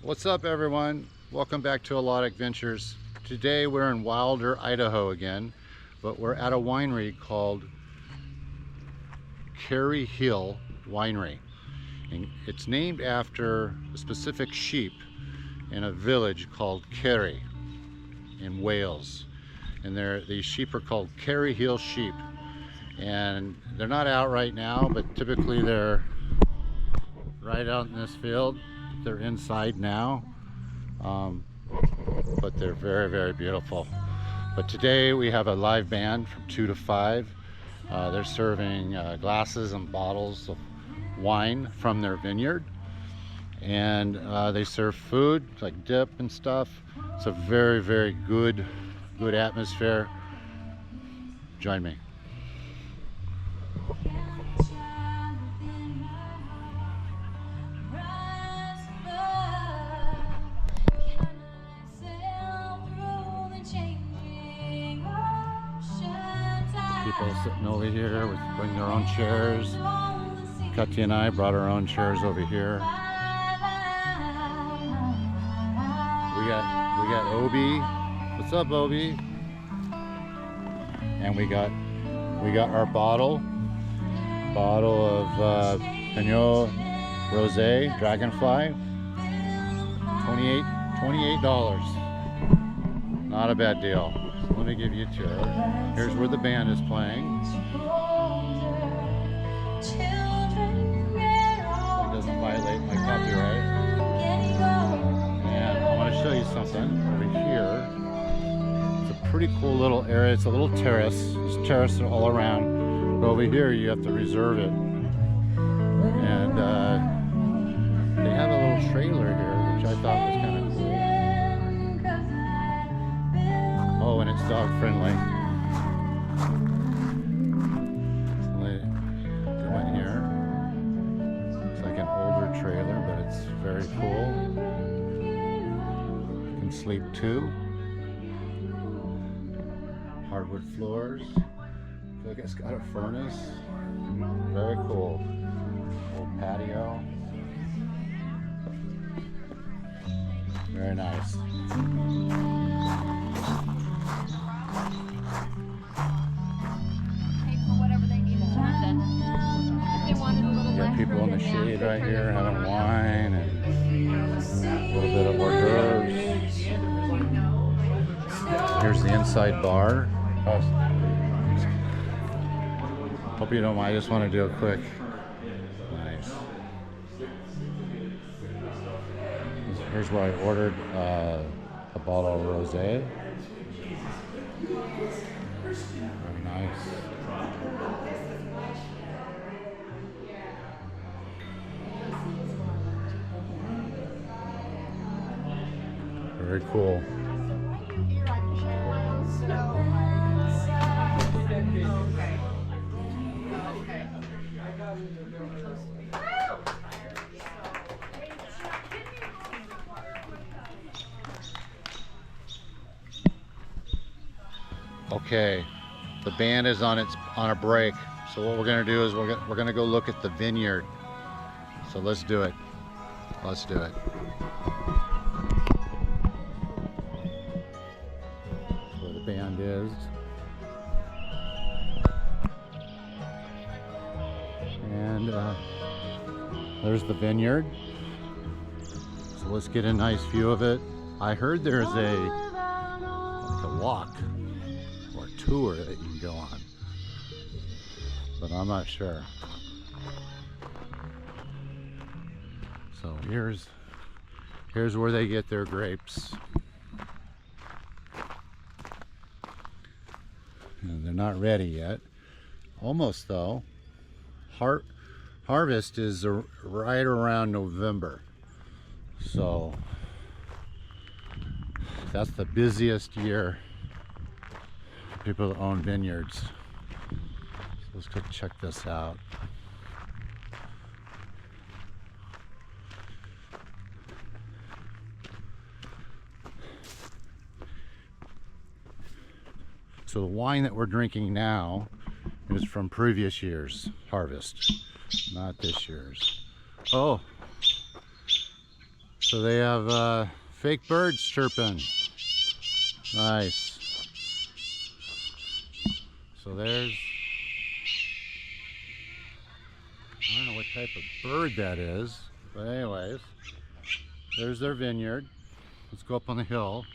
What's up, everyone? Welcome back to Alodic Ventures. Today we're in Wilder, Idaho again, but we're at a winery called Kerry Hill Winery. And it's named after a specific sheep in a village called Kerry in Wales. And these sheep are called Kerry Hill sheep. And they're not out right now, but typically they're right out in this field. They're inside now, but they're very, very beautiful. But today we have a live band from 2 to 5. They're serving glasses and bottles of wine from their vineyard, and they serve food like dip and stuff. It's a very, very good atmosphere. Join me. People sitting over here bring their own chairs. Cutty and I brought our own chairs over here. We got Obi. What's up, Obi? And we got our bottle of Pinot Rosé Dragonfly. $28. Not a bad deal. So let me give you a tour. Here's where the band is playing. So it doesn't violate my copyright. And I want to show you something over here. It's a pretty cool little area. It's a little terrace. There's terraces all around. But over here you have to reserve it. And they have a little trailer here, which I thought was kind of cool. Oh, and it's dog friendly. So go in here. It's like an older trailer, but it's very cool. You can sleep too. Hardwood floors. I feel like it's got a furnace. Very cool. Old patio. Very nice. Got people in the shade right here having wine and a little bit of hors d'oeuvres. Here's the inside bar. Hope you don't mind. I just want to do a quick. Nice. Here's where I ordered a bottle of rosé. Very nice. Very cool. Okay, the band is on a break. So what we're gonna do is we're gonna go look at the vineyard. So let's do it. Let's do it. Where the band is. And there's the vineyard. So let's get a nice view of it. I heard there's a walk or tour that you can go on, but I'm not sure. So here's where they get their grapes. And they're not ready yet. Almost though. Harvest is right around November. So that's the busiest year for people that own vineyards. So let's go check this out. So the wine that we're drinking now is from previous year's harvest, not this year's. Oh, So they have fake birds chirping. Nice. So there's, I don't know what type of bird that is, but anyways, there's their vineyard. Let's go up on the hill,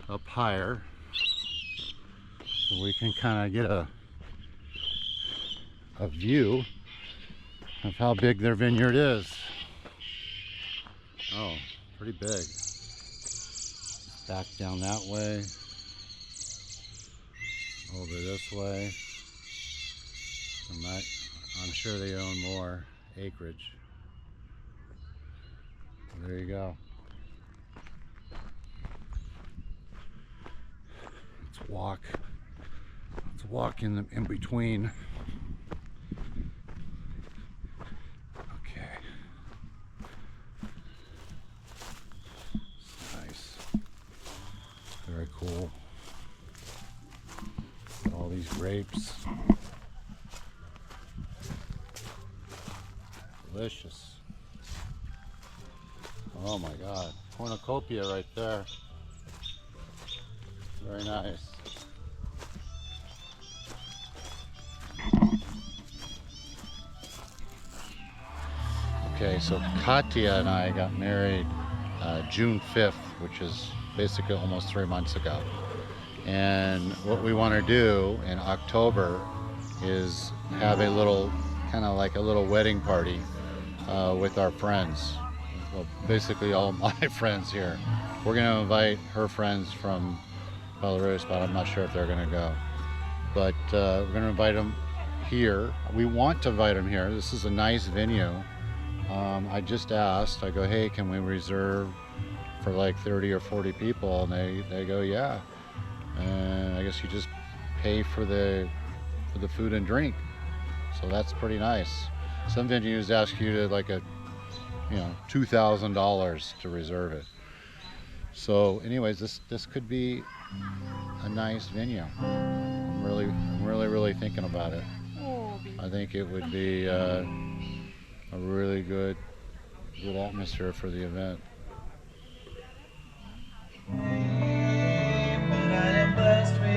up higher, so we can kind of get a view of how big their vineyard is. Oh, pretty big. Back down that way, over this way. I'm sure they own more acreage. There you go. Let's walk in between. Okay. Nice. Very cool. All these grapes. Delicious. Oh my God. Cornucopia right there. Very nice. Okay, so Katya and I got married June 5th, which is basically almost 3 months ago. And what we want to do in October is have a little, kind of like a little wedding party with our friends. Well, basically all my friends here. We're going to invite her friends from Belarus, but I'm not sure if they're going to go. But we're going to invite them here. We want to invite them here. This is a nice venue. I just asked, I go, hey, can we reserve for like 30 or 40 people? And they go, yeah. And I guess you just pay for the food and drink. So that's pretty nice. Some venues ask you to like $2,000 to reserve it. So anyways, this could be a nice venue. I'm really thinking about it. I think it would be a really good atmosphere for the event. But I am blessed with a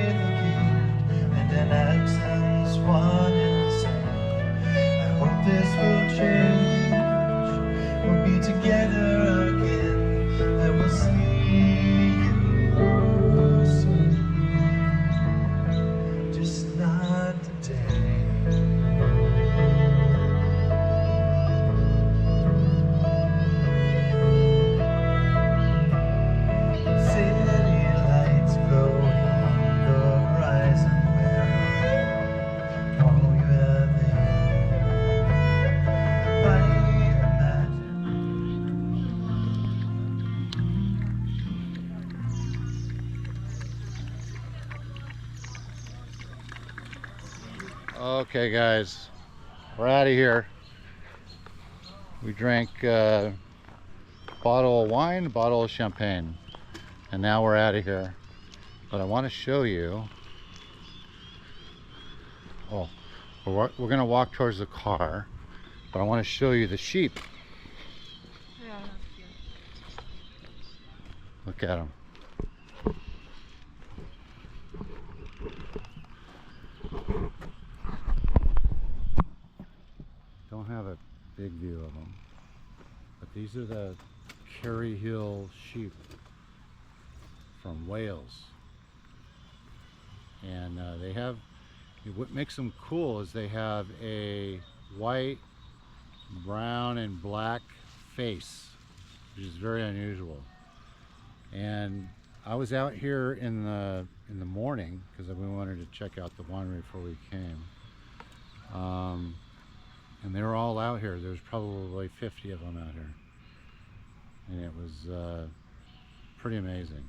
gift and an absence, one and the same. I hope this will change. We'll be together again. I will see you soon, just not today. Okay guys, we're out of here. We drank a bottle of wine, a bottle of champagne, and now we're out of here. But I want to show you, we're gonna walk towards the car, but I want to show you the sheep. Yeah, that's cute. Look at them. Don't have a big view of them, but these are the Kerry Hill sheep from Wales, and they have, what makes them cool is they have a white, brown, and black face, which is very unusual. And I was out here in the morning because we wanted to check out the winery before we came. And they were all out here. There's probably 50 of them out here. And it was pretty amazing.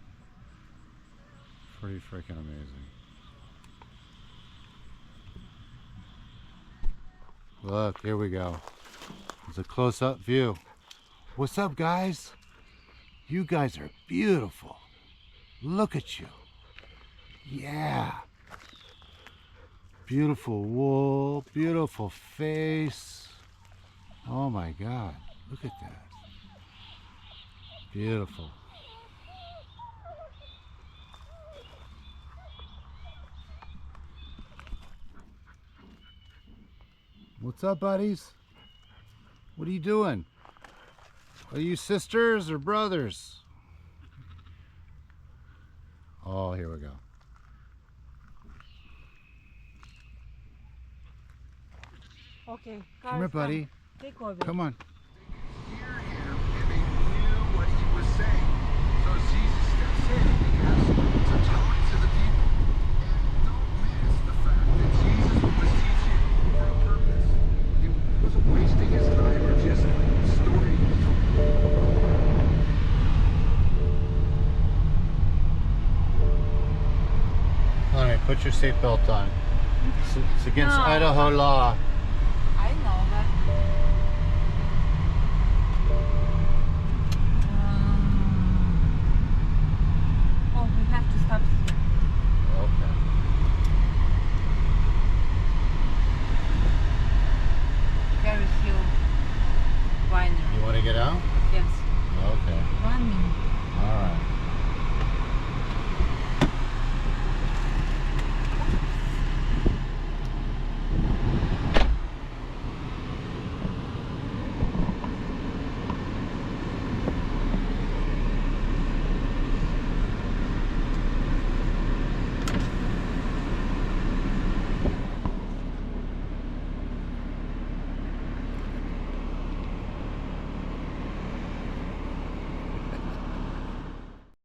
Pretty freaking amazing. Look, here we go. It's a close-up view. What's up, guys? You guys are beautiful. Look at you. Yeah. Beautiful wool, beautiful face. Oh my God, look at that. Beautiful. What's up, buddies? What are you doing? Are you sisters or brothers? Oh, here we go. Okay, Come here, buddy. Take over. Come on. Hear him, and they knew what he was saying. So Jesus steps in and he has to talk to the people. And don't miss the fact that Jesus was teaching for a purpose. He wasn't wasting his time or just story. All right, put your seatbelt on. It's against No. Idaho law